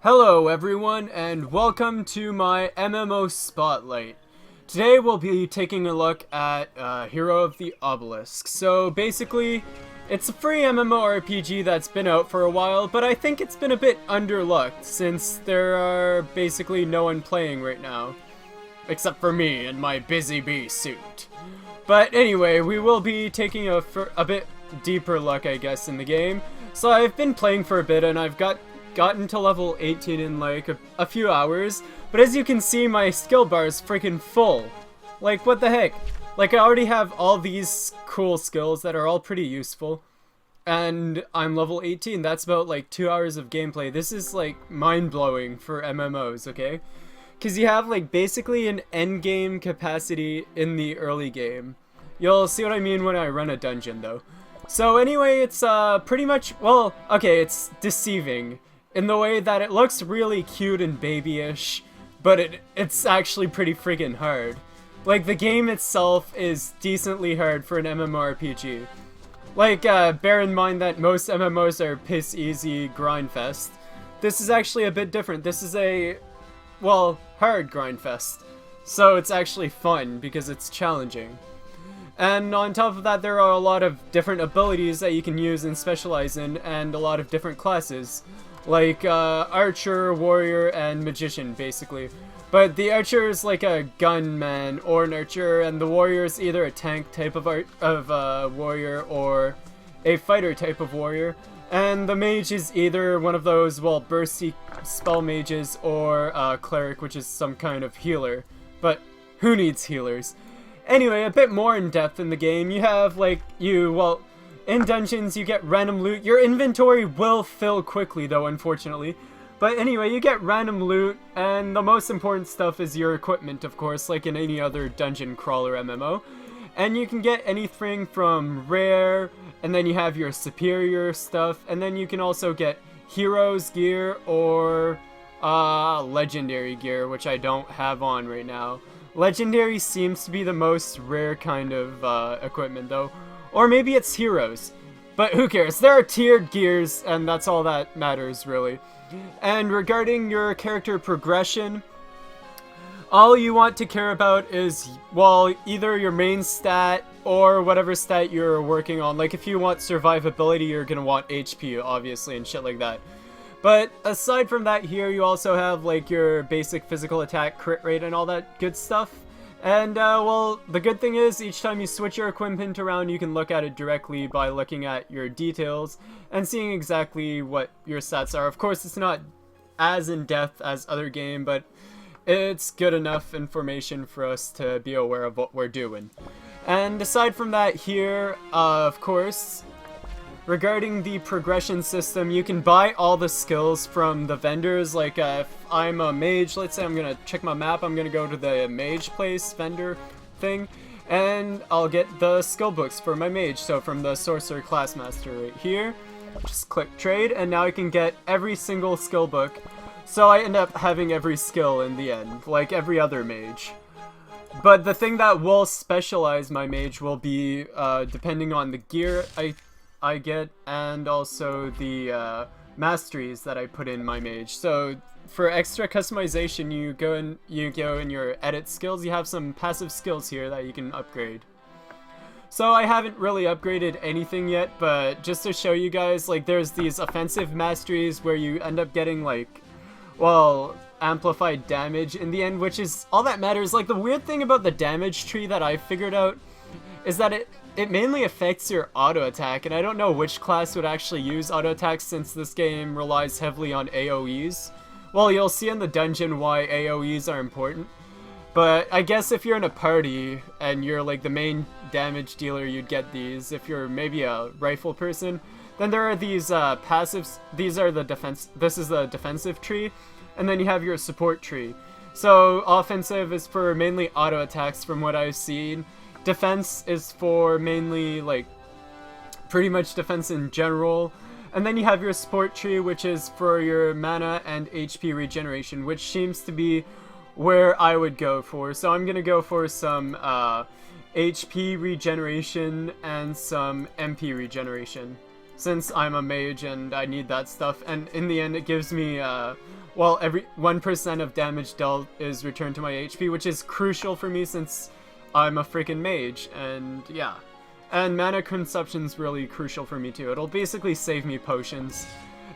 Hello everyone and welcome to my MMO Spotlight. Today we'll be taking a look at Hero of the Obelisk. So basically, it's a free MMORPG that's been out for a while, but I think it's been a bit underlooked since there are basically no one playing right now. Except for me in my busy bee suit. But anyway, we will be taking a bit deeper look, I guess, in the game. So I've been playing for a bit and I've gotten to level 18 in like a few hours, but as you can see, my skill bar is freaking full. Like, what the heck? Like, I already have all these cool skills that are all pretty useful, and I'm level 18. That's about like 2 hours of gameplay. This is like mind-blowing for MMOs, okay? Because you have like basically an endgame capacity in the early game. You'll see what I mean when I run a dungeon though. So anyway, it's pretty much, well, okay, it's deceiving in the way that it looks really cute and babyish, but it's actually pretty friggin' hard. Like, the game itself is decently hard for an MMORPG. Like, bear in mind that most MMOs are piss easy grind fest. This is actually a bit different. This is a, well, hard grind fest. So it's actually fun because it's challenging. And on top of that, there are a lot of different abilities that you can use and specialize in, and a lot of different classes. Like, archer, warrior, and magician, basically. But the archer is like a gunman or an archer, and the warrior is either a tank type of warrior or a fighter type of warrior. And the mage is either one of those, well, bursty spell mages or a cleric, which is some kind of healer. But who needs healers? Anyway, a bit more in depth in the game, you have, like, well, in dungeons, you get random loot. Your inventory will fill quickly, though, unfortunately. But anyway, you get random loot, and the most important stuff is your equipment, of course, like in any other dungeon crawler MMO. And you can get anything from rare, and then you have your superior stuff, and then you can also get heroes gear or legendary gear, which I don't have on right now. Legendary seems to be the most rare kind of equipment, though. Or maybe it's heroes. But who cares? There are tiered gears, and that's all that matters, really. And regarding your character progression, all you want to care about is, well, either your main stat or whatever stat you're working on. Like, if you want survivability, you're gonna want HP, obviously, and shit like that. But aside from that, here you also have, like, your basic physical attack, crit rate, and all that good stuff. And, well, the good thing is, each time you switch your equipment around, you can look at it directly by looking at your details and seeing exactly what your stats are. Of course, it's not as in-depth as other game, but it's good enough information for us to be aware of what we're doing. And aside from that here, of course, regarding the progression system, you can buy all the skills from the vendors. Like, if I'm a mage, let's say I'm gonna check my map, I'm gonna go to the mage place vendor thing, and I'll get the skill books for my mage. So from the sorcerer class master right here, just click trade, and now I can get every single skill book. So I end up having every skill in the end, like every other mage. But the thing that will specialize my mage will be, depending on the gear I get, and also the masteries that I put in my mage. So for extra customization, you go in your edit skills. You have some passive skills here that you can upgrade. So I haven't really upgraded anything yet, but just to show you guys, like, there's these offensive masteries where you end up getting, like, well, amplified damage in the end, which is all that matters. Like, the weird thing about the damage tree that I figured out is that it mainly affects your auto attack, and I don't know which class would actually use auto attack since this game relies heavily on AoEs. Well, you'll see in the dungeon why AoEs are important, but I guess if you're in a party and you're like the main damage dealer, you'd get these. If you're maybe a rifle person, then there are these passives. These are the defense. This is the defensive tree, and then you have your support tree. So offensive is for mainly auto attacks from what I've seen. Defense is for mainly, like, pretty much defense in general. And then you have your support tree, which is for your mana and HP regeneration, which seems to be where I would go for. So I'm gonna go for some HP regeneration and some MP regeneration, since I'm a mage and I need that stuff. And in the end, it gives me well, every 1% of damage dealt is returned to my HP, which is crucial for me since I'm a freaking mage, and yeah. And mana consumption's really crucial for me too. It'll basically save me potions.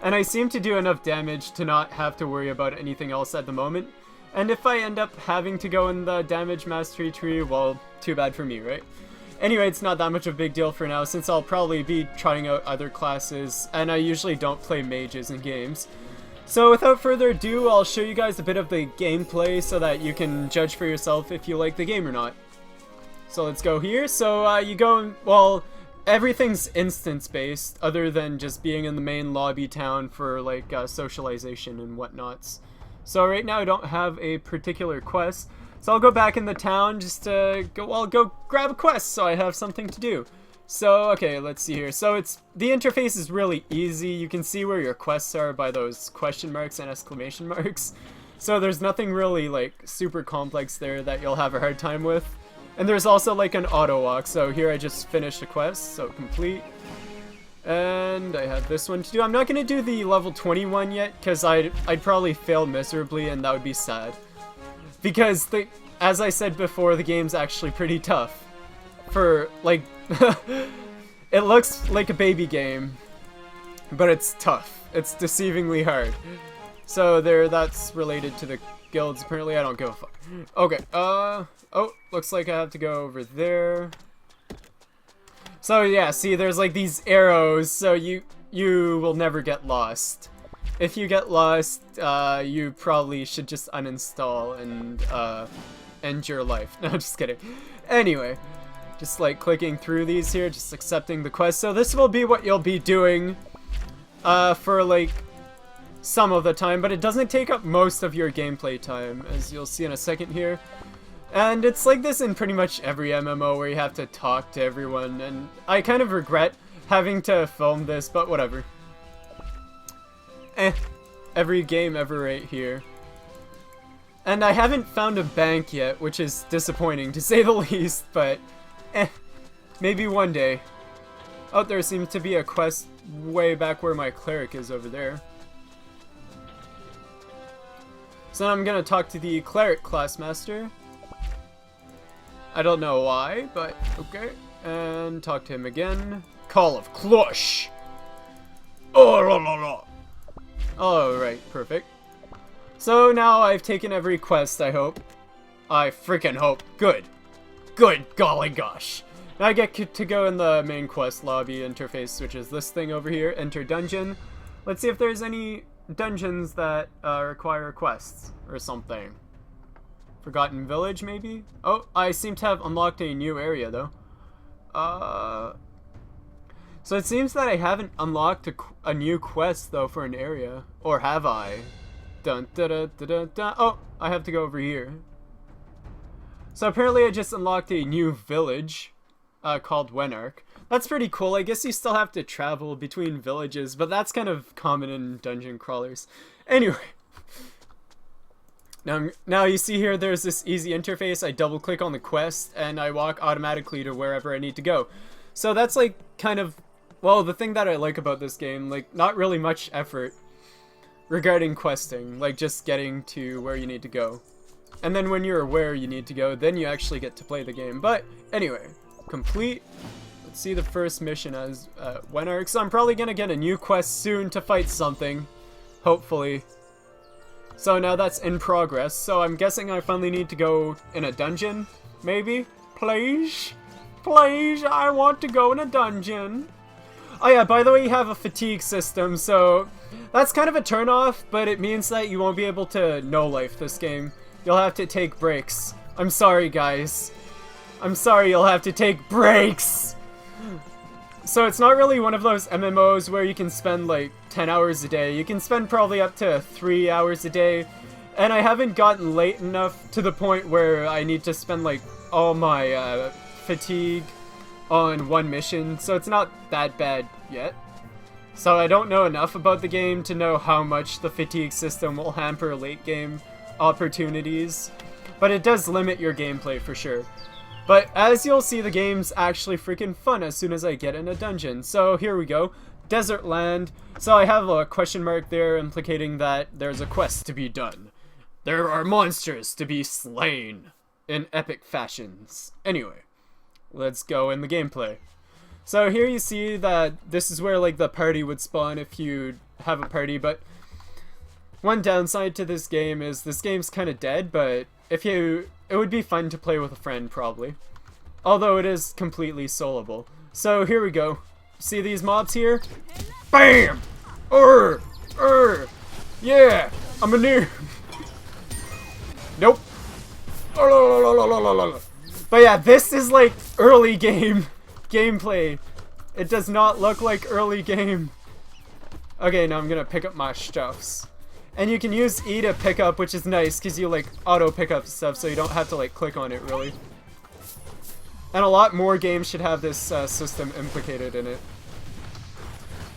And I seem to do enough damage to not have to worry about anything else at the moment. And if I end up having to go in the damage mastery tree, well, too bad for me, right? Anyway, it's not that much of a big deal for now, since I'll probably be trying out other classes, and I usually don't play mages in games. So without further ado, I'll show you guys a bit of the gameplay so that you can judge for yourself if you like the game or not. So let's go here. So you go, well, everything's instance-based, other than just being in the main lobby town for like socialization and whatnots. So right now I don't have a particular quest, so I'll go back in the town just to go grab a quest so I have something to do. So okay, let's see here. So the interface is really easy. You can see where your quests are by those question marks and exclamation marks. So there's nothing really like super complex there that you'll have a hard time with. And there's also like an auto walk, so here I just finished a quest, so complete. And I have this one to do. I'm not going to do the level 21 yet, because I'd probably fail miserably, and that would be sad. Because, as I said before, the game's actually pretty tough. For, like, it looks like a baby game, but it's tough. It's deceivingly hard. So that's related to the guilds. Apparently I don't give a fuck. Okay, oh, looks like I have to go over there. So yeah, see, there's like these arrows, so you will never get lost. If you get lost, you probably should just uninstall and end your life. No, just kidding. Anyway, just like clicking through these here, just accepting the quest. So this will be what you'll be doing for like some of the time, but it doesn't take up most of your gameplay time, as you'll see in a second here. And it's like this in pretty much every MMO where you have to talk to everyone, and I kind of regret having to film this, but whatever. Every game ever right here. And I haven't found a bank yet, which is disappointing to say the least, but maybe one day. Oh, there seems to be a quest way back where my cleric is over there. So I'm gonna talk to the cleric class master. I don't know why, but okay. And talk to him again. Call of Clush! Oh la la la! Alright, perfect. So now I've taken every quest, I hope. I freaking hope. Good. Good golly gosh. Now I get to go in the main quest lobby interface, which is this thing over here. Enter dungeon. Let's see if there's any dungeons that require quests or something. Forgotten Village, maybe? Oh, I seem to have unlocked a new area, though. So it seems that I haven't unlocked a new quest, though, for an area. Or have I? Dun, da, da, da, da, da. Oh, I have to go over here. So apparently I just unlocked a new village called Wenark. That's pretty cool. I guess you still have to travel between villages, but that's kind of common in dungeon crawlers. Anyway. Now you see here there's this easy interface. I double click on the quest and I walk automatically to wherever I need to go. So that's like kind of, well, the thing that I like about this game, like not really much effort regarding questing, like just getting to where you need to go. And then when you're where you need to go, then you actually get to play the game. But anyway, complete. Let's see the first mission as Wenark. So I'm probably gonna get a new quest soon to fight something, hopefully. So now that's in progress, so I'm guessing I finally need to go in a dungeon, maybe? Please? Please, I want to go in a dungeon. Oh yeah, by the way, you have a fatigue system, so that's kind of a turn-off, but it means that you won't be able to no-life this game. You'll have to take breaks. I'm sorry, guys. I'm sorry you'll have to take breaks! So it's not really one of those MMOs where you can spend like 10 hours a day. You can spend probably up to 3 hours a day. And I haven't gotten late enough to the point where I need to spend like all my fatigue on one mission. So it's not that bad yet. So I don't know enough about the game to know how much the fatigue system will hamper late game opportunities. But it does limit your gameplay for sure. But as you'll see, the game's actually freaking fun as soon as I get in a dungeon. So here we go. desert land. So I have a question mark there implicating that there's a quest to be done. There are monsters to be slain in epic fashions. Anyway, let's go in the gameplay. So here you see that this is where like the party would spawn if you have a party, but one downside to this game is this game's kind of dead, but it would be fun to play with a friend probably. Although it is completely soloable. So here we go. See these mobs here? BAM! Yeah! I'm a noob! Nope. But yeah, this is like early game gameplay. It does not look like early game. Okay, now I'm gonna pick up my stuffs. And you can use E to pick up, which is nice because you like auto pick up stuff so you don't have to like click on it really. And a lot more games should have this system implicated in it.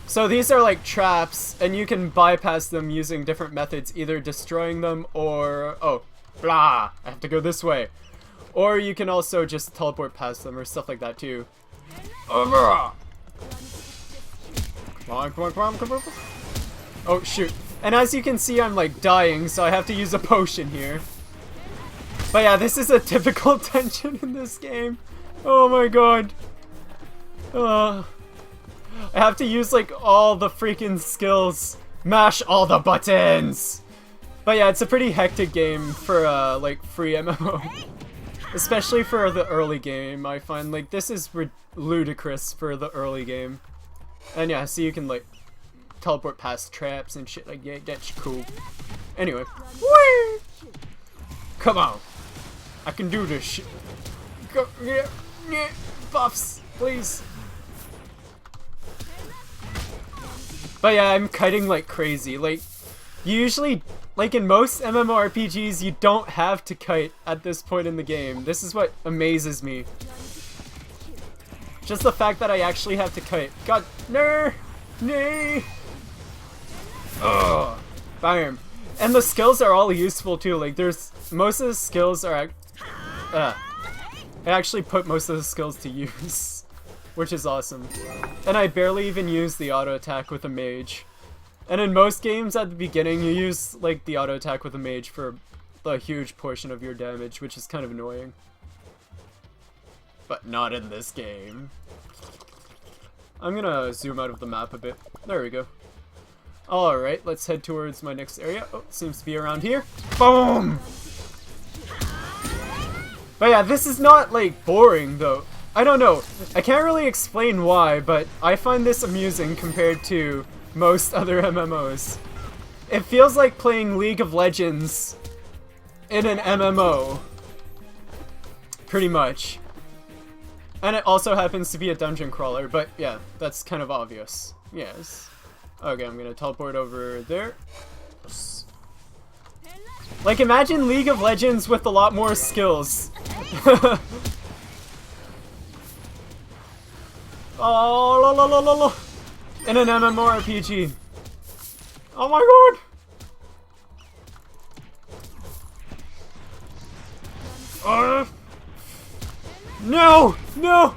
So these are like traps, and you can bypass them using different methods, either destroying them or... oh, blah! I have to go this way. Or you can also just teleport past them or stuff like that too. Come on, come on, come on, come on. Oh, shoot. And as you can see, I'm like dying, so I have to use a potion here. But yeah, this is a typical dungeon in this game. Oh my god. I have to use like all the freaking skills. Mash all the buttons. But yeah, it's a pretty hectic game for like free MMO. Especially for the early game, I find like this is ludicrous for the early game. And yeah, so you can like teleport past traps and shit like that. That's cool. Anyway. Whee! Come on. I can do this shit. Go, yeah. Buffs, please. But yeah, I'm kiting like crazy. Like, usually, like in most MMORPGs, you don't have to kite at this point in the game. This is what amazes me. Just the fact that I actually have to kite. God, no, no. Ugh, bam. And the skills are all useful too. Like, most of the skills are. I actually put most of the skills to use, which is awesome. And I barely even use the auto attack with a mage. And in most games at the beginning, you use like the auto attack with a mage for a huge portion of your damage, which is kind of annoying. But not in this game. I'm gonna zoom out of the map a bit. There we go. Alright, let's head towards my next area. Oh, it seems to be around here. Boom! But yeah, this is not, like, boring, though. I don't know. I can't really explain why, but I find this amusing compared to most other MMOs. It feels like playing League of Legends in an MMO. Pretty much. And it also happens to be a dungeon crawler, but yeah, that's kind of obvious. Yes. Okay, I'm gonna teleport over there. Like, imagine League of Legends with a lot more skills. Oh, la, la, la, la, la. In an MMORPG. Oh my god! No! No!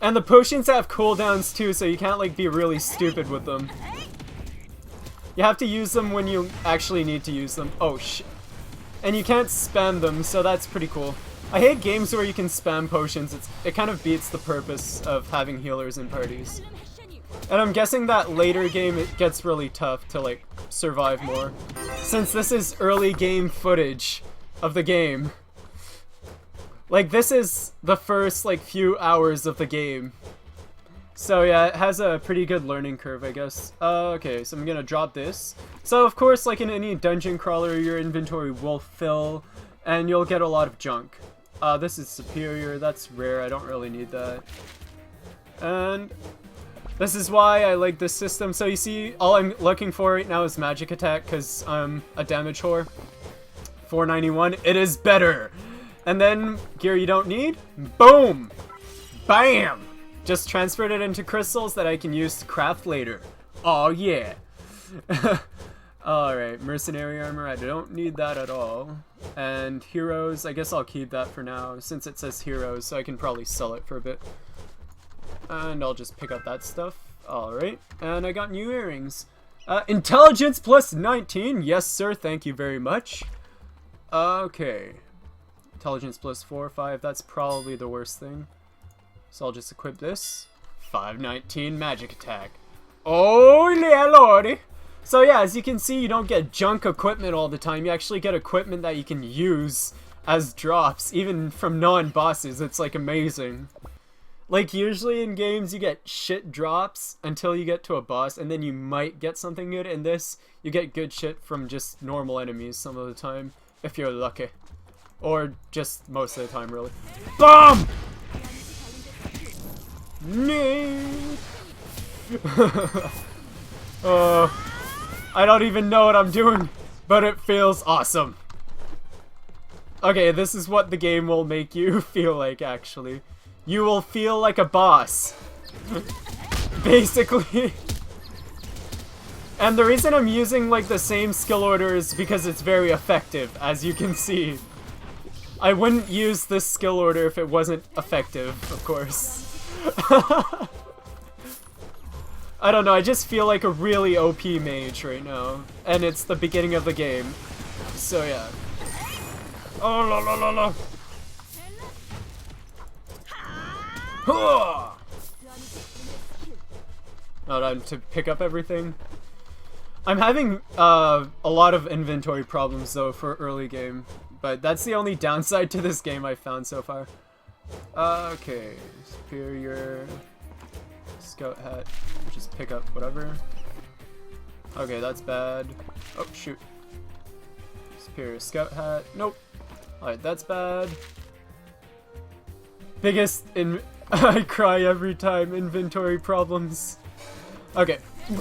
And the potions have cooldowns too, so you can't like be really stupid with them. You have to use them when you actually need to use them. Oh shit. And you can't spam them, so that's pretty cool. I hate games where you can spam potions. It kind of beats the purpose of having healers in parties. And I'm guessing that later game it gets really tough to like survive more. Since this is early game footage of the game. Like this is the first like few hours of the game. So yeah, it has a pretty good learning curve, I guess. Okay, so I'm gonna drop this. So of course, like in any dungeon crawler, your inventory will fill, and you'll get a lot of junk. This is superior, that's rare, I don't really need that. And this is why I like this system. So you see, all I'm looking for right now is magic attack, because I'm a damage whore. 491, it is better! And then, gear you don't need, boom! Bam! Just transferred it into crystals that I can use to craft later. Oh yeah! Alright, mercenary armor, I don't need that at all. And heroes, I guess I'll keep that for now, since it says heroes, so I can probably sell it for a bit. And I'll just pick up that stuff. Alright, and I got new earrings. Intelligence plus 19. Yes, sir. Thank you very much. Okay. Intelligence plus 4 or 5. That's probably the worst thing. So I'll just equip this. 519 magic attack. Oh, yeah, lordy. So yeah, as you can see, you don't get junk equipment all the time. You actually get equipment that you can use as drops, even from non-bosses. It's like amazing. Like, usually in games, you get shit drops until you get to a boss, and then you might get something good. In this, you get good shit from just normal enemies some of the time, if you're lucky. Or just most of the time, really. BOOM! I don't even know what I'm doing, but it feels awesome. Okay, this is what the game will make you feel like, actually. You will feel like a boss. Basically. And the reason I'm using like the same skill order is because it's very effective, as you can see. I wouldn't use this skill order if it wasn't effective, of course. I don't know, I just feel like a really OP mage right now. And it's the beginning of the game. So yeah. Oh la la la la. Oh, time to pick up everything. I'm having a lot of inventory problems though for early game, but that's the only downside to this game I've found so far. Okay, superior scout hat. Just pick up whatever. Okay, that's bad. Oh shoot. Superior scout hat. Nope. Alright, that's bad. Biggest in. I cry every time. Inventory problems. Okay.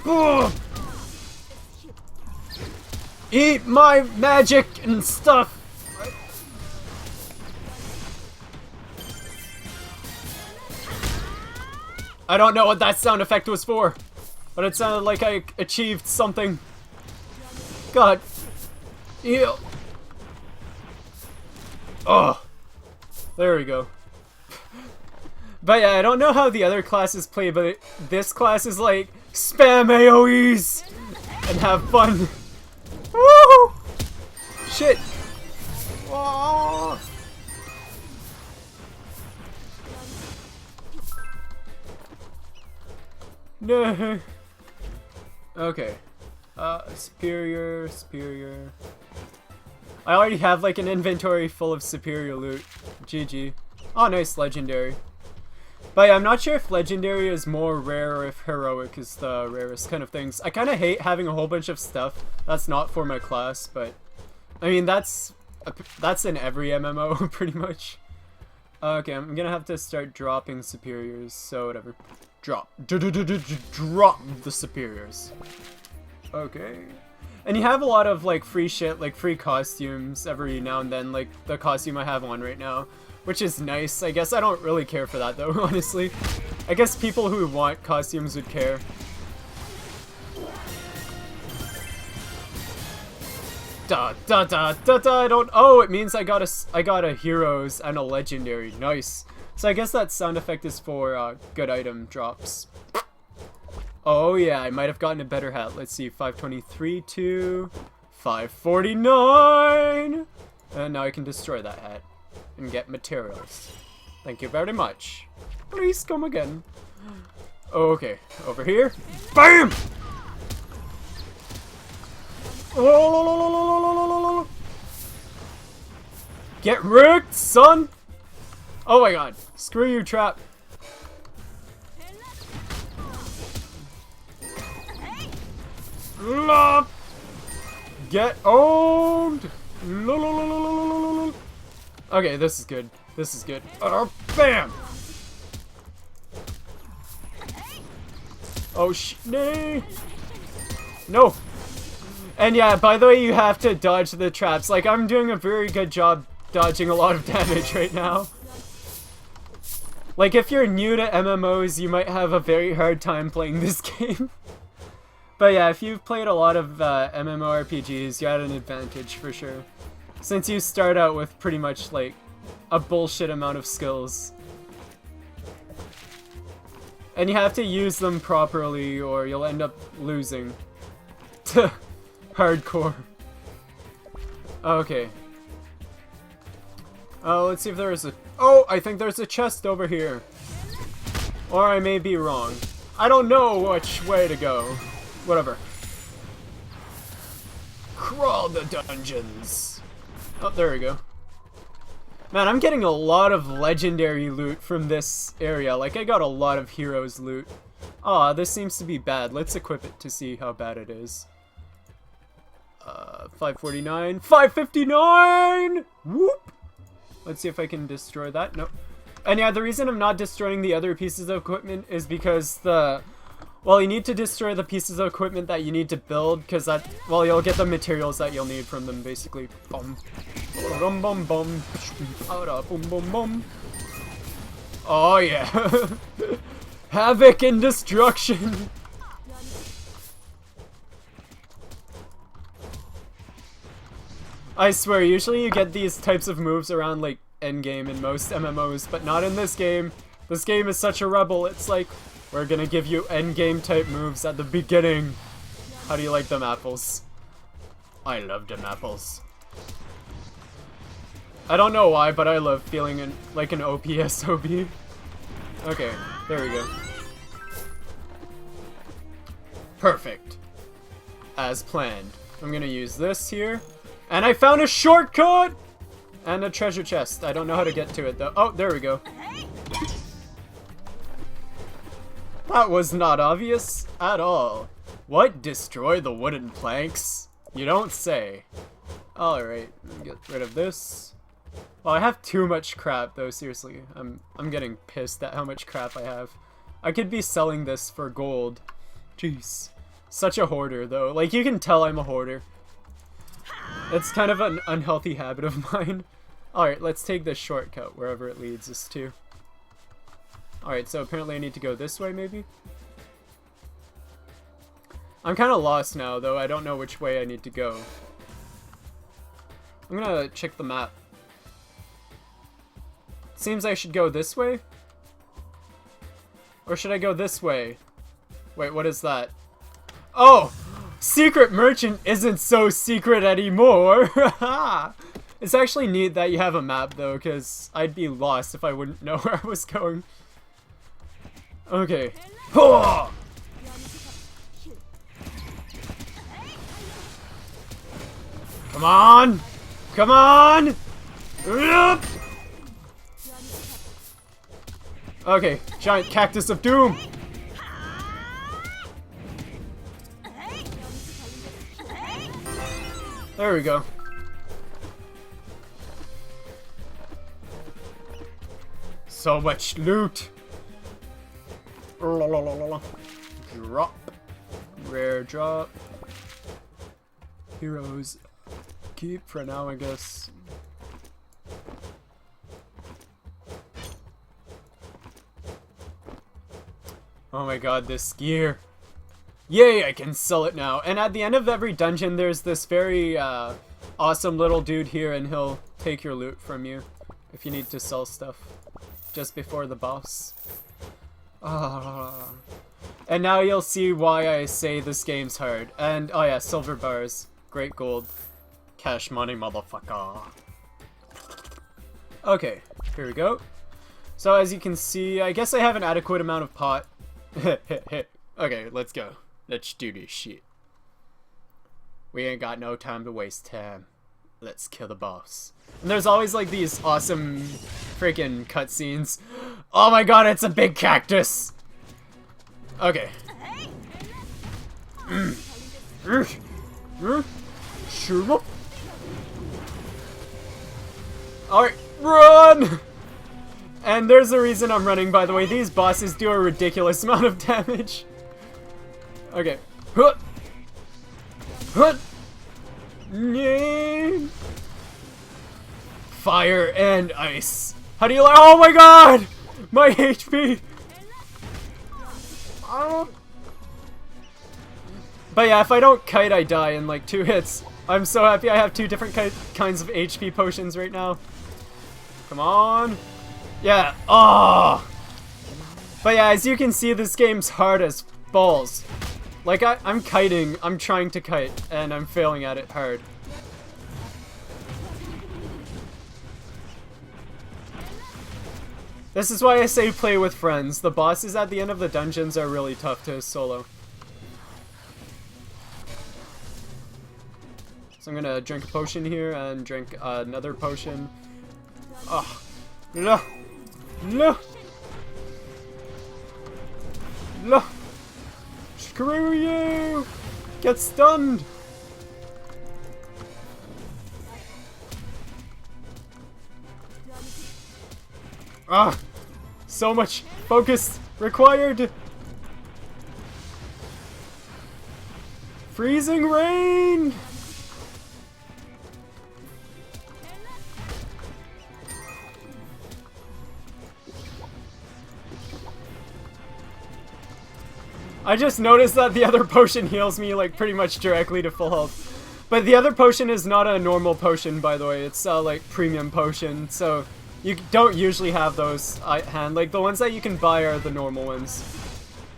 Ugh! Eat my magic and stuff! I don't know what that sound effect was for, but it sounded like I achieved something. God. Ew. Oh. There we go. But yeah, I don't know how the other classes play, but this class is like, spam AoEs and have fun. Woo! Shit. Oh. No. Okay. Superior. I already have like an inventory full of superior loot. GG. Oh, nice, legendary. But yeah, I'm not sure if legendary is more rare or if heroic is the rarest kind of things. I kind of hate having a whole bunch of stuff that's not for my class, but I mean that's in every MMO pretty much. Okay, I'm gonna have to start dropping superiors, so whatever. Drop the superiors. Okay. And you have a lot of like free shit, like free costumes every now and then, like the costume I have on right now. Which is nice. I guess I don't really care for that though, honestly. I guess people who want costumes would care. I don't. Oh, it means I got a heroes and a legendary. Nice. So I guess that sound effect is for good item drops. Oh yeah, I might have gotten a better hat. Let's see, 523 to 549, and now I can destroy that hat and get materials. Thank you very much. Please come again. Okay, over here. BAM! Get wrecked, son! Oh my god. Screw you, trap. Get owned! Okay, this is good. This is good. Bam! Oh, nay! No! And yeah, by the way, you have to dodge the traps. Like, I'm doing a very good job dodging a lot of damage right now. Like, if you're new to MMOs, you might have a very hard time playing this game. But yeah, if you've played a lot of MMORPGs, you had an advantage for sure. Since you start out with pretty much, like, a bullshit amount of skills. And you have to use them properly or you'll end up losing. Hardcore. Okay. Let's see if there is a... Oh, I think there's a chest over here. Or I may be wrong. I don't know which way to go. Whatever. Crawl the dungeons. Oh, there we go. Man, I'm getting a lot of legendary loot from this area. Like, I got a lot of heroes loot. Aw, this seems to be bad. Let's equip it to see how bad it is. 549. 559! Whoop! Let's see if I can destroy that. Nope. And yeah, the reason I'm not destroying the other pieces of equipment is because well, you need to destroy the pieces of equipment that you need to build, because that, well, you'll get the materials that you'll need from them, basically. Bum. Bum bum bum. Boom boom boom. Oh yeah. Havoc and destruction. I swear, usually you get these types of moves around, like, endgame in most MMOs, but not in this game. This game is such a rebel, it's like, we're gonna give you endgame type moves at the beginning. How do you like them apples? I love them apples. I don't know why, but I love feeling like an OP SOB. Okay, there we go. Perfect. As planned. I'm gonna use this here. And I found a shortcut! And a treasure chest. I don't know how to get to it though. Oh, there we go. That was not obvious at all. What? Destroy the wooden planks? You don't say. Alright, get rid of this. Well, I have too much crap though, seriously. I'm getting pissed at how much crap I have. I could be selling this for gold. Jeez. Such a hoarder though. Like, you can tell I'm a hoarder. It's kind of an unhealthy habit of mine. Alright, let's take this shortcut wherever it leads us to. Alright, so apparently I need to go this way, maybe? I'm kind of lost now, though. I don't know which way I need to go. I'm gonna check the map. Seems I should go this way? Or should I go this way? Wait, what is that? Oh! Secret Merchant isn't so secret anymore! It's actually neat that you have a map, though, because I'd be lost if I wouldn't know where I was going. Okay. Come on! Come on! Okay, giant cactus of doom! There we go. So much loot! Drop. Rare drop. Heroes. Keep for now, I guess. Oh my god, this gear. Yay, I can sell it now. And at the end of every dungeon, there's this very awesome little dude here, and he'll take your loot from you if you need to sell stuff just before the boss. And now you'll see why I say this game's hard. And, oh yeah, silver bars. Great gold. Cash money, motherfucker. Okay, here we go. So as you can see, I guess I have an adequate amount of pot. Okay, let's go. Let's do this shit. We ain't got no time to waste time. Let's kill the boss. And there's always like these awesome freaking cutscenes. Oh my god, it's a big cactus! Okay. Shoot up. Alright, run! And there's a reason I'm running, by the way. These bosses do a ridiculous amount of damage. Okay. Fire and ice. How do you like? Oh my god! My HP! But yeah, if I don't kite, I die in like 2 hits. I'm so happy I have 2 different kinds of HP potions right now. Come on. Yeah. Oh! But yeah, as you can see, this game's hard as balls. Like, I'm kiting, I'm trying to kite, and I'm failing at it hard. This is why I say play with friends. The bosses at the end of the dungeons are really tough to solo. So I'm gonna drink a potion here and drink another potion. Oh, no, no, no! Screw you! Get stunned! Ah, so much focus required. Freezing rain. I just noticed that the other potion heals me like pretty much directly to full health. But the other potion is not a normal potion, by the way. It's like premium potion, so you don't usually have those at hand. Like the ones that you can buy are the normal ones.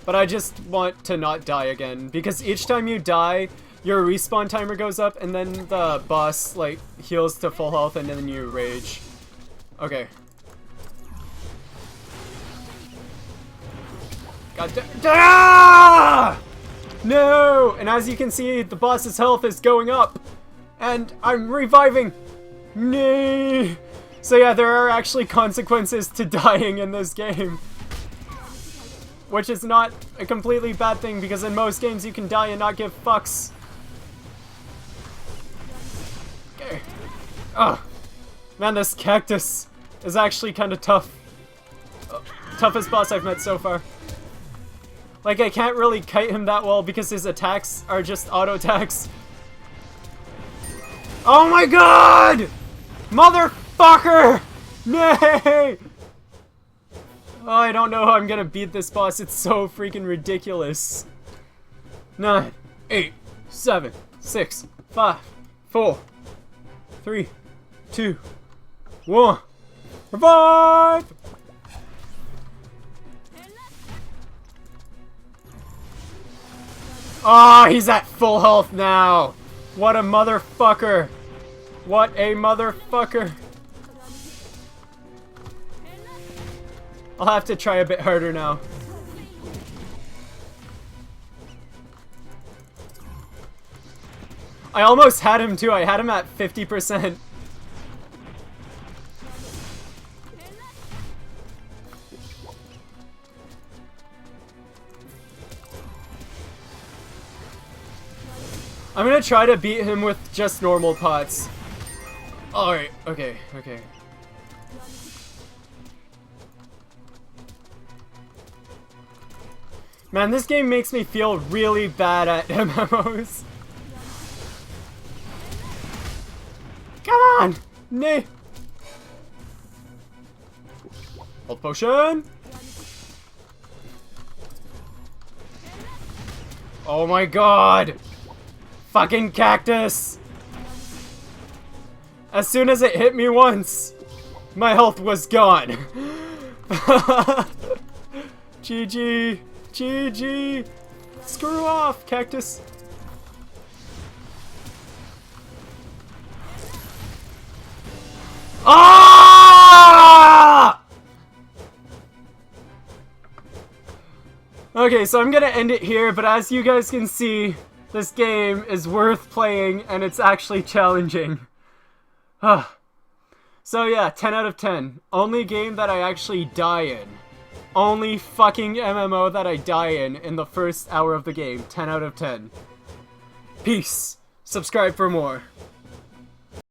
But I just want to not die again, because each time you die, your respawn timer goes up, and then the boss like heals to full health, and then you rage. Okay. God damn! No! And as you can see, the boss's health is going up. And I'm reviving. No! So yeah, there are actually consequences to dying in this game. Which is not a completely bad thing, because in most games you can die and not give fucks. Okay. Ugh. Man, this cactus is actually kind of tough. Toughest boss I've met so far. Like, I can't really kite him that well because his attacks are just auto attacks. Oh my god! Motherfucker! Nay! Oh, I don't know how I'm gonna beat this boss. It's so freaking ridiculous. 9, 8, 7, 6, 5, 4, 3, 2, 1. Revive! Ah, oh, he's at full health now. What a motherfucker. What a motherfucker. I'll have to try a bit harder now. I almost had him too. I had him at 50%. I'm gonna try to beat him with just normal pots. Alright, okay, okay. Man, this game makes me feel really bad at MMOs. Come on! Nay! Health potion! Oh my god! Fucking cactus! As soon as it hit me once, my health was gone. GG. GG. Screw off, cactus. Ah! Okay, so I'm gonna end it here, but as you guys can see, this game is worth playing, and it's actually challenging. So yeah, 10 out of 10. Only game that I actually die in. Only fucking MMO that I die in the first hour of the game. 10 out of 10. Peace. Subscribe for more.